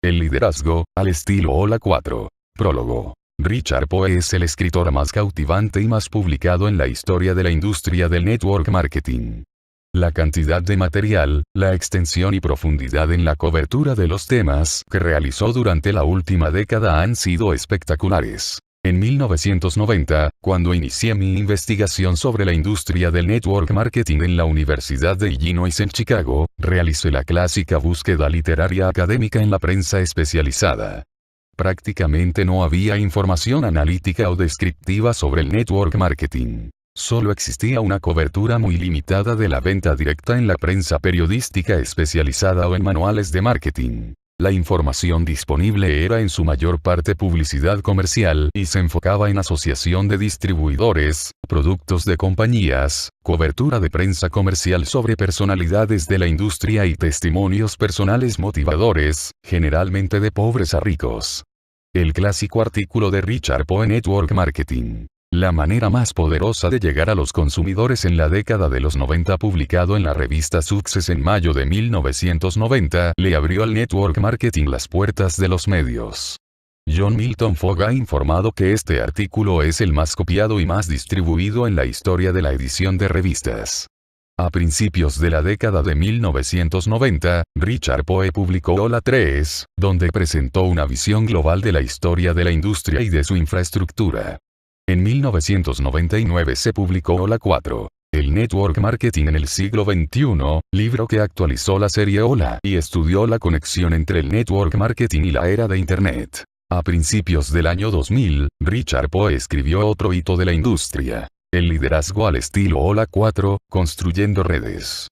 El liderazgo, al estilo Hola 4. Prólogo. Richard Poe es el escritor más cautivante y más publicado en la historia de la industria del network marketing. La cantidad de material, la extensión y profundidad en la cobertura de los temas que realizó durante la última década han sido espectaculares. En 1990, cuando inicié mi investigación sobre la industria del network marketing en la Universidad de Illinois en Chicago, realicé la clásica búsqueda literaria académica en la prensa especializada. Prácticamente no había información analítica o descriptiva sobre el network marketing. Solo existía una cobertura muy limitada de la venta directa en la prensa periodística especializada o en manuales de marketing. La información disponible era en su mayor parte publicidad comercial y se enfocaba en asociación de distribuidores, productos de compañías, cobertura de prensa comercial sobre personalidades de la industria y testimonios personales motivadores, generalmente de pobres a ricos. El clásico artículo de Richard Poe Network Marketing. La manera más poderosa de llegar a los consumidores en la década de los 90, publicado en la revista Success en mayo de 1990, le abrió al network marketing las puertas de los medios. John Milton Fogg ha informado que este artículo es el más copiado y más distribuido en la historia de la edición de revistas. A principios de la década de 1990, Richard Poe publicó Hola 3, donde presentó una visión global de la historia de la industria y de su infraestructura. En 1999 se publicó Hola 4, el Network Marketing en el siglo XXI, libro que actualizó la serie Hola y estudió la conexión entre el network marketing y la era de Internet. A principios del año 2000, Richard Poe escribió otro hito de la industria, el liderazgo al estilo Hola 4, construyendo redes.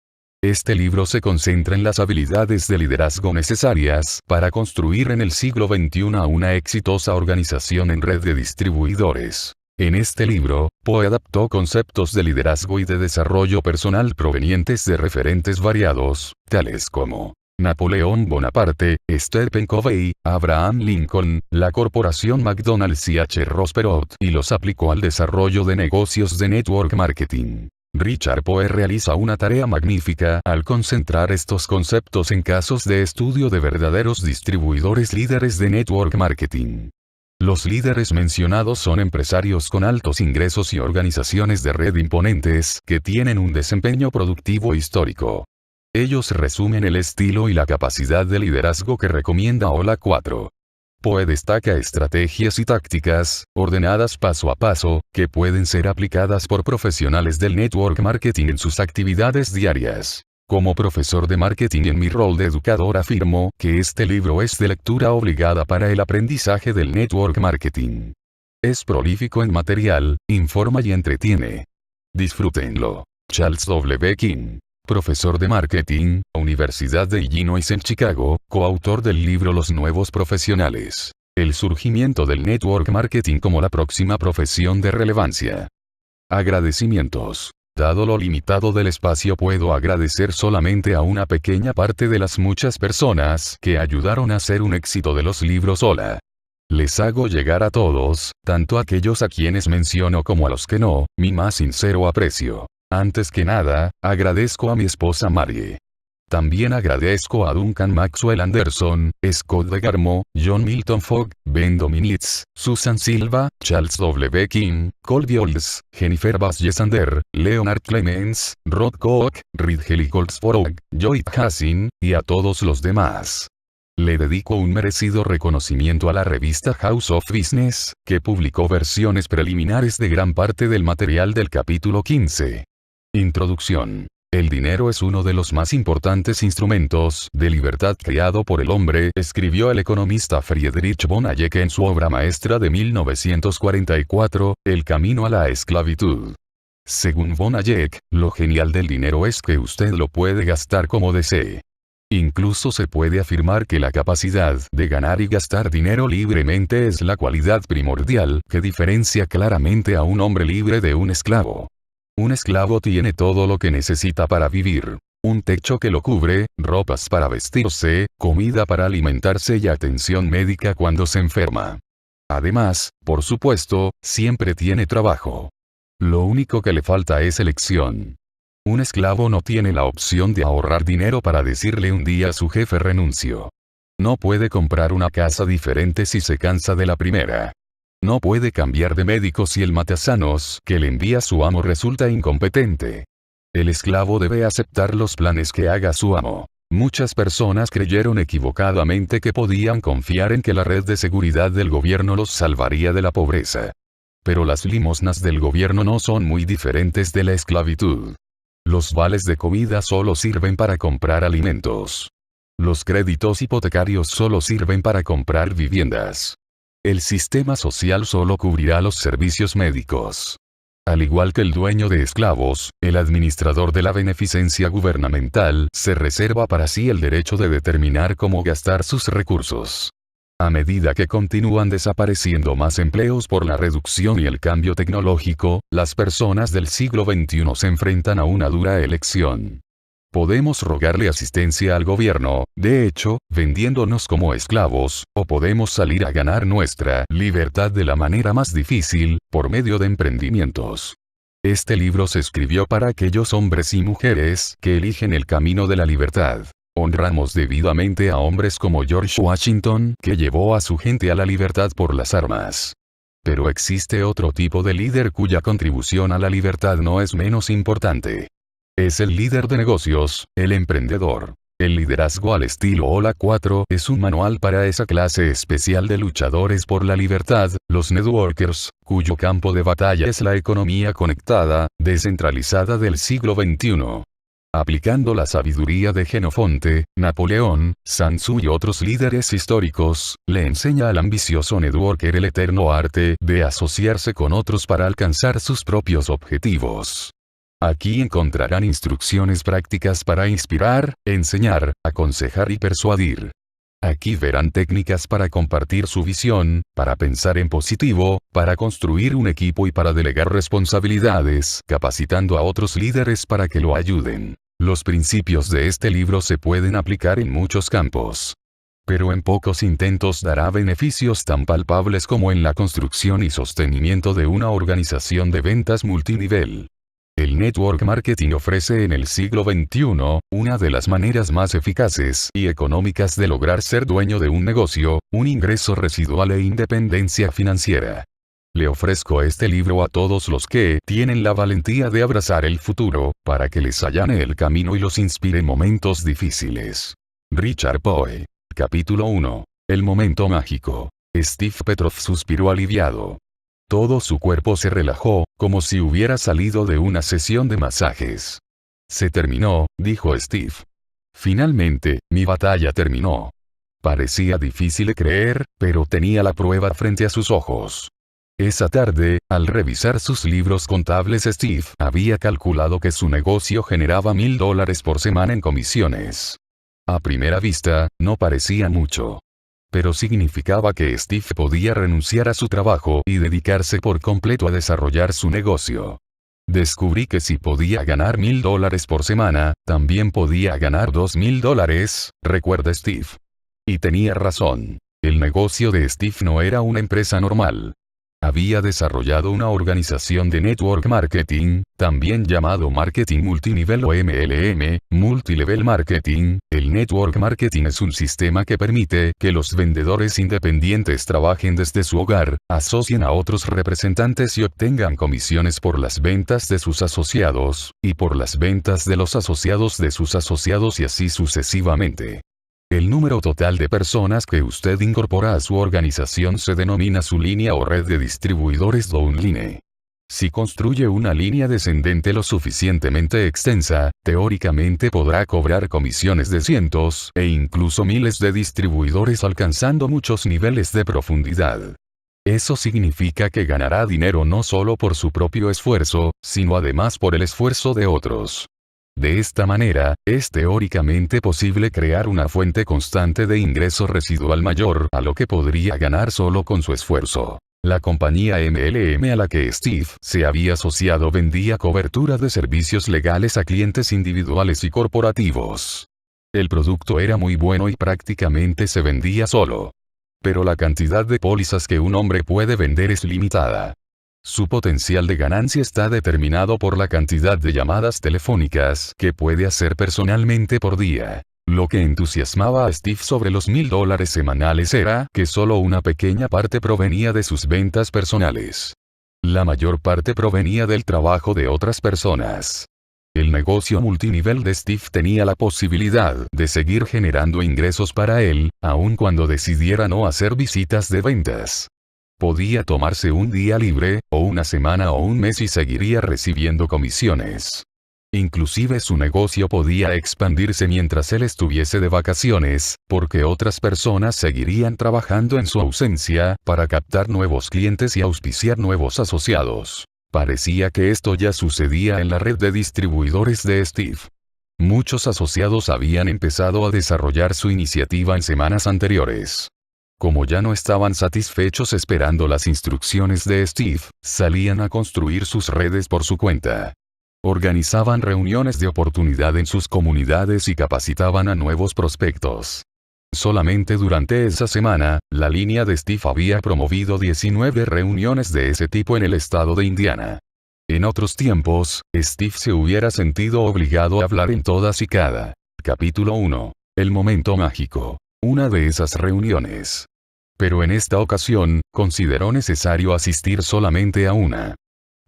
Este libro se concentra en las habilidades de liderazgo necesarias para construir en el siglo XXI una exitosa organización en red de distribuidores. En este libro, Poe adaptó conceptos de liderazgo y de desarrollo personal provenientes de referentes variados, tales como Napoleón Bonaparte, Stephen Covey, Abraham Lincoln, la corporación McDonald's y H. Ross Perot, y los aplicó al desarrollo de negocios de network marketing. Richard Poe realiza una tarea magnífica al concentrar estos conceptos en casos de estudio de verdaderos distribuidores líderes de network marketing. Los líderes mencionados son empresarios con altos ingresos y organizaciones de red imponentes que tienen un desempeño productivo histórico. Ellos resumen el estilo y la capacidad de liderazgo que recomienda Hola 4. Poe destaca estrategias y tácticas, ordenadas paso a paso, que pueden ser aplicadas por profesionales del network marketing en sus actividades diarias. Como profesor de marketing en mi rol de educador afirmo que este libro es de lectura obligada para el aprendizaje del network marketing. Es prolífico en material, informa y entretiene. Disfrútenlo. Charles W. King, profesor de marketing, Universidad de Illinois en Chicago, coautor del libro Los Nuevos Profesionales. El surgimiento del network marketing como la próxima profesión de relevancia. Agradecimientos. Dado lo limitado del espacio, puedo agradecer solamente a una pequeña parte de las muchas personas que ayudaron a hacer un éxito de los libros Hola. Les hago llegar a todos, tanto a aquellos a quienes menciono como a los que no, mi más sincero aprecio. Antes que nada, agradezco a mi esposa Marie. También agradezco a Duncan Maxwell Anderson, Scott DeGarmo, John Milton Fogg, Ben Dominitz, Susan Silva, Charles W. King, Colby Olds, Jennifer Bass-Yesander, Leonard Clemens, Rod Koch, Ridgely Goldsborough, Joy Hassin, y a todos los demás. Le dedico un merecido reconocimiento a la revista House of Business, que publicó versiones preliminares de gran parte del material del capítulo 15. Introducción. El dinero es uno de los más importantes instrumentos de libertad creado por el hombre, escribió el economista Friedrich von Hayek en su obra maestra de 1944, El camino a la esclavitud. Según von Hayek, lo genial del dinero es que usted lo puede gastar como desee. Incluso se puede afirmar que la capacidad de ganar y gastar dinero libremente es la cualidad primordial que diferencia claramente a un hombre libre de un esclavo. Un esclavo tiene todo lo que necesita para vivir. Un techo que lo cubre, ropas para vestirse, comida para alimentarse y atención médica cuando se enferma. Además, por supuesto, siempre tiene trabajo. Lo único que le falta es elección. Un esclavo no tiene la opción de ahorrar dinero para decirle un día a su jefe renuncio. No puede comprar una casa diferente si se cansa de la primera. No puede cambiar de médico si el matasanos que le envía su amo resulta incompetente. El esclavo debe aceptar los planes que haga su amo. Muchas personas creyeron equivocadamente que podían confiar en que la red de seguridad del gobierno los salvaría de la pobreza. Pero las limosnas del gobierno no son muy diferentes de la esclavitud. Los vales de comida solo sirven para comprar alimentos. Los créditos hipotecarios solo sirven para comprar viviendas. El sistema social solo cubrirá los servicios médicos. Al igual que el dueño de esclavos, el administrador de la beneficencia gubernamental se reserva para sí el derecho de determinar cómo gastar sus recursos. A medida que continúan desapareciendo más empleos por la reducción y el cambio tecnológico, las personas del siglo XXI se enfrentan a una dura elección. Podemos rogarle asistencia al gobierno, de hecho, vendiéndonos como esclavos, o podemos salir a ganar nuestra libertad de la manera más difícil, por medio de emprendimientos. Este libro se escribió para aquellos hombres y mujeres que eligen el camino de la libertad. Honramos debidamente a hombres como George Washington, que llevó a su gente a la libertad por las armas. Pero existe otro tipo de líder cuya contribución a la libertad no es menos importante. Es el líder de negocios, el emprendedor. El liderazgo al estilo Ola 4 es un manual para esa clase especial de luchadores por la libertad, los networkers, cuyo campo de batalla es la economía conectada, descentralizada del siglo XXI. Aplicando la sabiduría de Jenofonte, Napoleón, Sun Tzu y otros líderes históricos, le enseña al ambicioso networker el eterno arte de asociarse con otros para alcanzar sus propios objetivos. Aquí encontrarán instrucciones prácticas para inspirar, enseñar, aconsejar y persuadir. Aquí verán técnicas para compartir su visión, para pensar en positivo, para construir un equipo y para delegar responsabilidades, capacitando a otros líderes para que lo ayuden. Los principios de este libro se pueden aplicar en muchos campos. Pero en pocos intentos dará beneficios tan palpables como en la construcción y sostenimiento de una organización de ventas multinivel. El network marketing ofrece en el siglo XXI, una de las maneras más eficaces y económicas de lograr ser dueño de un negocio, un ingreso residual e independencia financiera. Le ofrezco este libro a todos los que tienen la valentía de abrazar el futuro, para que les allane el camino y los inspire en momentos difíciles. Richard Poe. Capítulo 1. El momento mágico. Steve Petroff suspiró aliviado. Todo su cuerpo se relajó, como si hubiera salido de una sesión de masajes. Se terminó, dijo Steve. Finalmente, mi batalla terminó. Parecía difícil de creer, pero tenía la prueba frente a sus ojos. Esa tarde, al revisar sus libros contables, Steve había calculado que su negocio generaba $1000 por semana en comisiones. A primera vista, no parecía mucho. Pero significaba que Steve podía renunciar a su trabajo y dedicarse por completo a desarrollar su negocio. Descubrí que si podía ganar $1000 por semana, también podía ganar $2000, recuerda Steve. Y tenía razón. El negocio de Steve no era una empresa normal. Había desarrollado una organización de network marketing, también llamado marketing multinivel o MLM, multilevel marketing. El network marketing es un sistema que permite que los vendedores independientes trabajen desde su hogar, asocien a otros representantes y obtengan comisiones por las ventas de sus asociados, y por las ventas de los asociados de sus asociados y así sucesivamente. El número total de personas que usted incorpora a su organización se denomina su línea o red de distribuidores downline. Si construye una línea descendente lo suficientemente extensa, teóricamente podrá cobrar comisiones de cientos, e incluso miles de distribuidores alcanzando muchos niveles de profundidad. Eso significa que ganará dinero no solo por su propio esfuerzo, sino además por el esfuerzo de otros. De esta manera, es teóricamente posible crear una fuente constante de ingreso residual mayor a lo que podría ganar solo con su esfuerzo. La compañía MLM a la que Steve se había asociado vendía cobertura de servicios legales a clientes individuales y corporativos. El producto era muy bueno y prácticamente se vendía solo. Pero la cantidad de pólizas que un hombre puede vender es limitada. Su potencial de ganancia está determinado por la cantidad de llamadas telefónicas que puede hacer personalmente por día. Lo que entusiasmaba a Steve sobre los $1000 semanales era que solo una pequeña parte provenía de sus ventas personales. La mayor parte provenía del trabajo de otras personas. El negocio multinivel de Steve tenía la posibilidad de seguir generando ingresos para él, aun cuando decidiera no hacer visitas de ventas. Podía tomarse un día libre, o una semana o un mes y seguiría recibiendo comisiones. Inclusive su negocio podía expandirse mientras él estuviese de vacaciones, porque otras personas seguirían trabajando en su ausencia, para captar nuevos clientes y auspiciar nuevos asociados. Parecía que esto ya sucedía en la red de distribuidores de Steve. Muchos asociados habían empezado a desarrollar su iniciativa en semanas anteriores. Como ya no estaban satisfechos esperando las instrucciones de Steve, salían a construir sus redes por su cuenta. Organizaban reuniones de oportunidad en sus comunidades y capacitaban a nuevos prospectos. Solamente durante esa semana, la línea de Steve había promovido 19 reuniones de ese tipo en el estado de Indiana. En otros tiempos, Steve se hubiera sentido obligado a hablar en todas y cada. Capítulo 1. El momento mágico. Una de esas reuniones. Pero en esta ocasión, consideró necesario asistir solamente a una.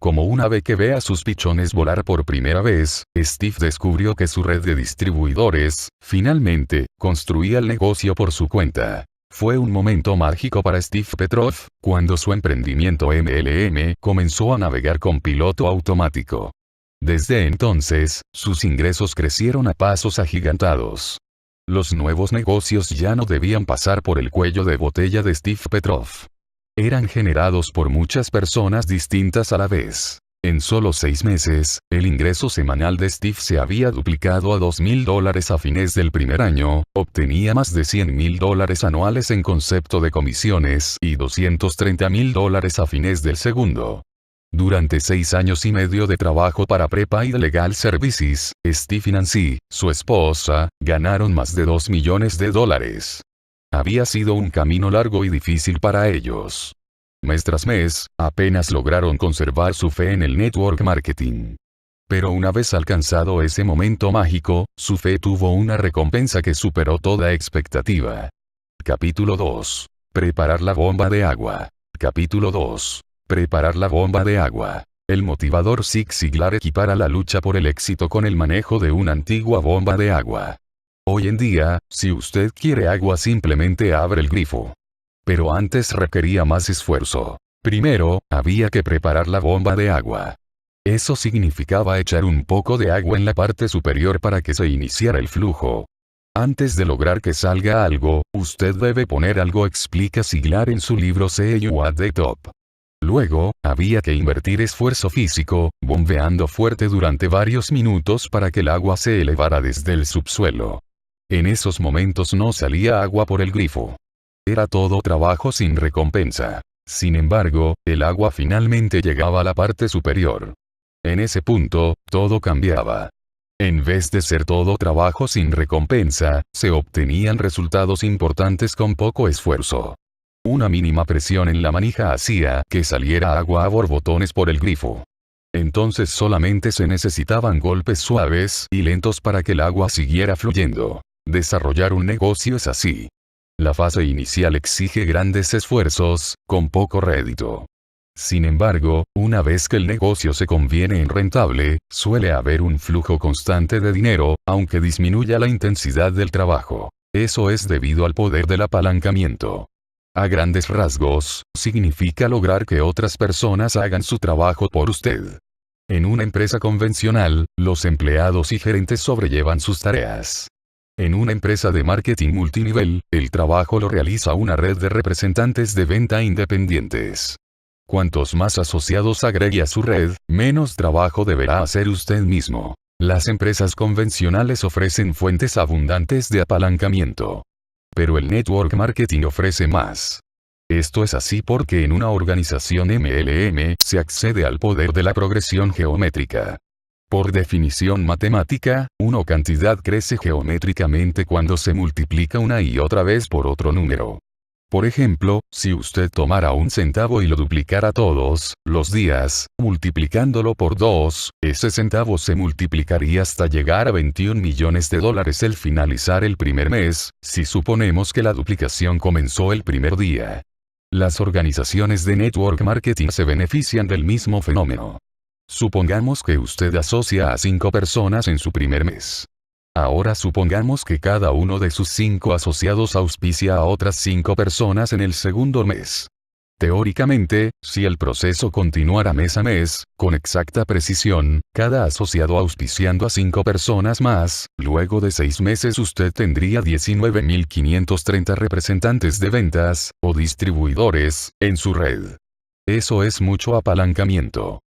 Como un ave que ve a sus pichones volar por primera vez, Steve descubrió que su red de distribuidores, finalmente, construía el negocio por su cuenta. Fue un momento mágico para Steve Petrov, cuando su emprendimiento MLM comenzó a navegar con piloto automático. Desde entonces, sus ingresos crecieron a pasos agigantados. Los nuevos negocios ya no debían pasar por el cuello de botella de Steve Petrov. Eran generados por muchas personas distintas a la vez. En solo 6 meses, el ingreso semanal de Steve se había duplicado a $2000 a fines del primer año, obtenía más de $100,000 anuales en concepto de comisiones y $230,000 a fines del segundo. Durante 6 años y medio de trabajo para Prepaid Legal Services, Steve y Nancy, su esposa, ganaron más de $2 millones. Había sido un camino largo y difícil para ellos. Mes tras mes, apenas lograron conservar su fe en el network marketing. Pero una vez alcanzado ese momento mágico, su fe tuvo una recompensa que superó toda expectativa. Capítulo 2. Preparar la bomba de agua. Capítulo 2. Preparar la bomba de agua. El motivador Zig Ziglar equipara la lucha por el éxito con el manejo de una antigua bomba de agua. Hoy en día, si usted quiere agua simplemente abre el grifo. Pero antes requería más esfuerzo. Primero, había que preparar la bomba de agua. Eso significaba echar un poco de agua en la parte superior para que se iniciara el flujo. Antes de lograr que salga algo, usted debe poner algo, explica Ziglar en su libro See You at the Top. Luego, había que invertir esfuerzo físico, bombeando fuerte durante varios minutos para que el agua se elevara desde el subsuelo. En esos momentos no salía agua por el grifo. Era todo trabajo sin recompensa. Sin embargo, el agua finalmente llegaba a la parte superior. En ese punto, todo cambiaba. En vez de ser todo trabajo sin recompensa, se obtenían resultados importantes con poco esfuerzo. Una mínima presión en la manija hacía que saliera agua a borbotones por el grifo. Entonces solamente se necesitaban golpes suaves y lentos para que el agua siguiera fluyendo. Desarrollar un negocio es así. La fase inicial exige grandes esfuerzos, con poco rédito. Sin embargo, una vez que el negocio se conviene en rentable, suele haber un flujo constante de dinero, aunque disminuya la intensidad del trabajo. Eso es debido al poder del apalancamiento. A grandes rasgos, significa lograr que otras personas hagan su trabajo por usted. En una empresa convencional, los empleados y gerentes sobrellevan sus tareas. En una empresa de marketing multinivel, el trabajo lo realiza una red de representantes de venta independientes. Cuantos más asociados agregue a su red, menos trabajo deberá hacer usted mismo. Las empresas convencionales ofrecen fuentes abundantes de apalancamiento. Pero el network marketing ofrece más. Esto es así porque en una organización MLM se accede al poder de la progresión geométrica. Por definición matemática, una cantidad crece geométricamente cuando se multiplica una y otra vez por otro número. Por ejemplo, si usted tomara un centavo y lo duplicara todos los días, multiplicándolo por 2, ese centavo se multiplicaría hasta llegar a 21 millones de dólares al finalizar el primer mes, si suponemos que la duplicación comenzó el primer día. Las organizaciones de network marketing se benefician del mismo fenómeno. Supongamos que usted asocia a 5 personas en su primer mes. Ahora supongamos que cada uno de sus 5 asociados auspicia a otras 5 personas en el segundo mes. Teóricamente, si el proceso continuara mes a mes, con exacta precisión, cada asociado auspiciando a 5 personas más, luego de 6 meses usted tendría 19.530 representantes de ventas, o distribuidores, en su red. Eso es mucho apalancamiento.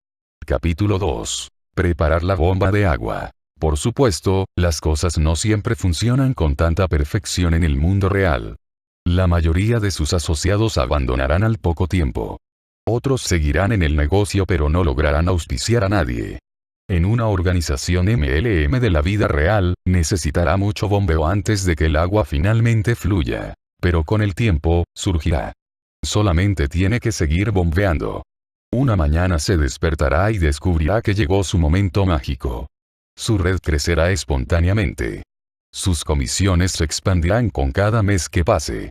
Capítulo 2. Preparar la bomba de agua. Por supuesto, las cosas no siempre funcionan con tanta perfección en el mundo real. La mayoría de sus asociados abandonarán al poco tiempo. Otros seguirán en el negocio pero no lograrán auspiciar a nadie. En una organización MLM de la vida real, necesitará mucho bombeo antes de que el agua finalmente fluya. Pero con el tiempo, surgirá. Solamente tiene que seguir bombeando. Una mañana se despertará y descubrirá que llegó su momento mágico. Su red crecerá espontáneamente. Sus comisiones se expandirán con cada mes que pase.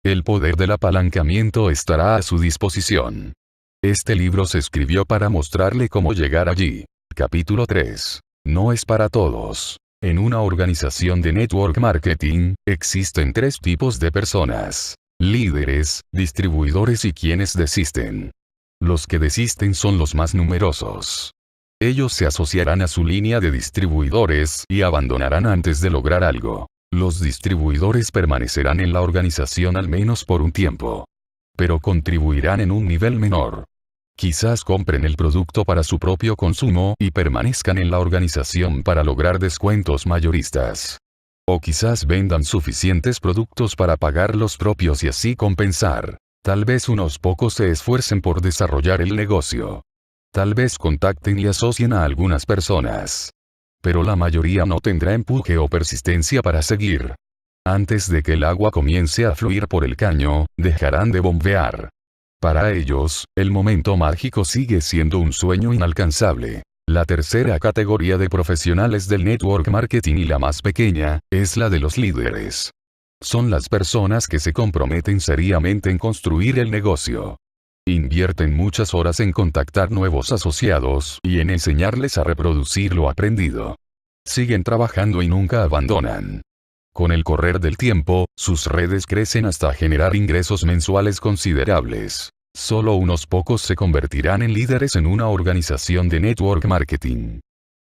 El poder del apalancamiento estará a su disposición. Este libro se escribió para mostrarle cómo llegar allí. Capítulo 3. No es para todos. En una organización de network marketing, existen 3 tipos de personas: líderes, distribuidores y quienes desisten. Los que desisten son los más numerosos. Ellos se asociarán a su línea de distribuidores y abandonarán antes de lograr algo. Los distribuidores permanecerán en la organización al menos por un tiempo. Pero contribuirán en un nivel menor. Quizás compren el producto para su propio consumo y permanezcan en la organización para lograr descuentos mayoristas. O quizás vendan suficientes productos para pagar los propios y así compensar. Tal vez unos pocos se esfuercen por desarrollar el negocio. Tal vez contacten y asocien a algunas personas. Pero la mayoría no tendrá empuje o persistencia para seguir. Antes de que el agua comience a fluir por el caño, dejarán de bombear. Para ellos, el momento mágico sigue siendo un sueño inalcanzable. La tercera categoría de profesionales del network marketing y la más pequeña, es la de los líderes. Son las personas que se comprometen seriamente en construir el negocio. Invierten muchas horas en contactar nuevos asociados y en enseñarles a reproducir lo aprendido. Siguen trabajando y nunca abandonan. Con el correr del tiempo, sus redes crecen hasta generar ingresos mensuales considerables. Solo unos pocos se convertirán en líderes en una organización de network marketing.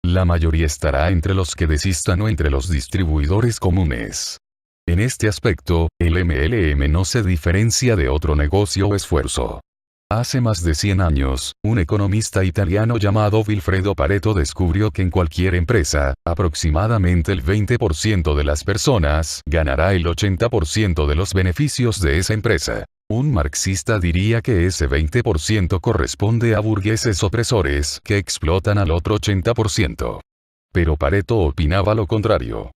La mayoría estará entre los que desistan o entre los distribuidores comunes. En este aspecto, el MLM no se diferencia de otro negocio o esfuerzo. Hace más de 100 años, un economista italiano llamado Vilfredo Pareto descubrió que en cualquier empresa, aproximadamente el 20% de las personas ganará el 80% de los beneficios de esa empresa. Un marxista diría que ese 20% corresponde a burgueses opresores que explotan al otro 80%. Pero Pareto opinaba lo contrario.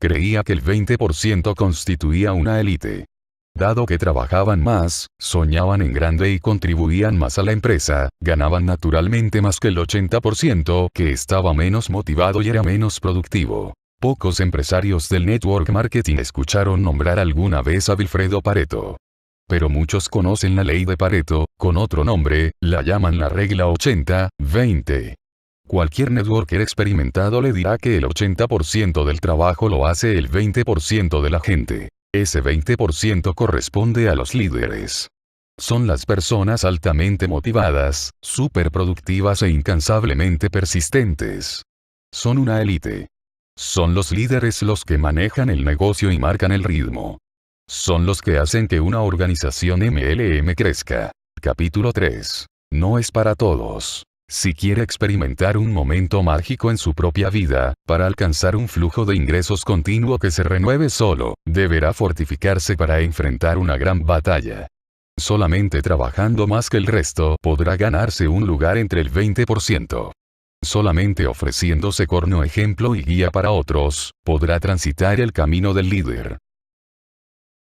Creía que el 20% constituía una élite. Dado que trabajaban más, soñaban en grande y contribuían más a la empresa, ganaban naturalmente más que el 80% que estaba menos motivado y era menos productivo. Pocos empresarios del network marketing escucharon nombrar alguna vez a Vilfredo Pareto. Pero muchos conocen la ley de Pareto, con otro nombre, la llaman la regla 80-20. Cualquier networker experimentado le dirá que el 80% del trabajo lo hace el 20% de la gente. Ese 20% corresponde a los líderes. Son las personas altamente motivadas, superproductivas e incansablemente persistentes. Son una élite. Son los líderes los que manejan el negocio y marcan el ritmo. Son los que hacen que una organización MLM crezca. Capítulo 3. No es para todos. Si quiere experimentar un momento mágico en su propia vida, para alcanzar un flujo de ingresos continuo que se renueve solo, deberá fortificarse para enfrentar una gran batalla. Solamente trabajando más que el resto podrá ganarse un lugar entre el 20%. Solamente ofreciéndose corno ejemplo y guía para otros, podrá transitar el camino del líder.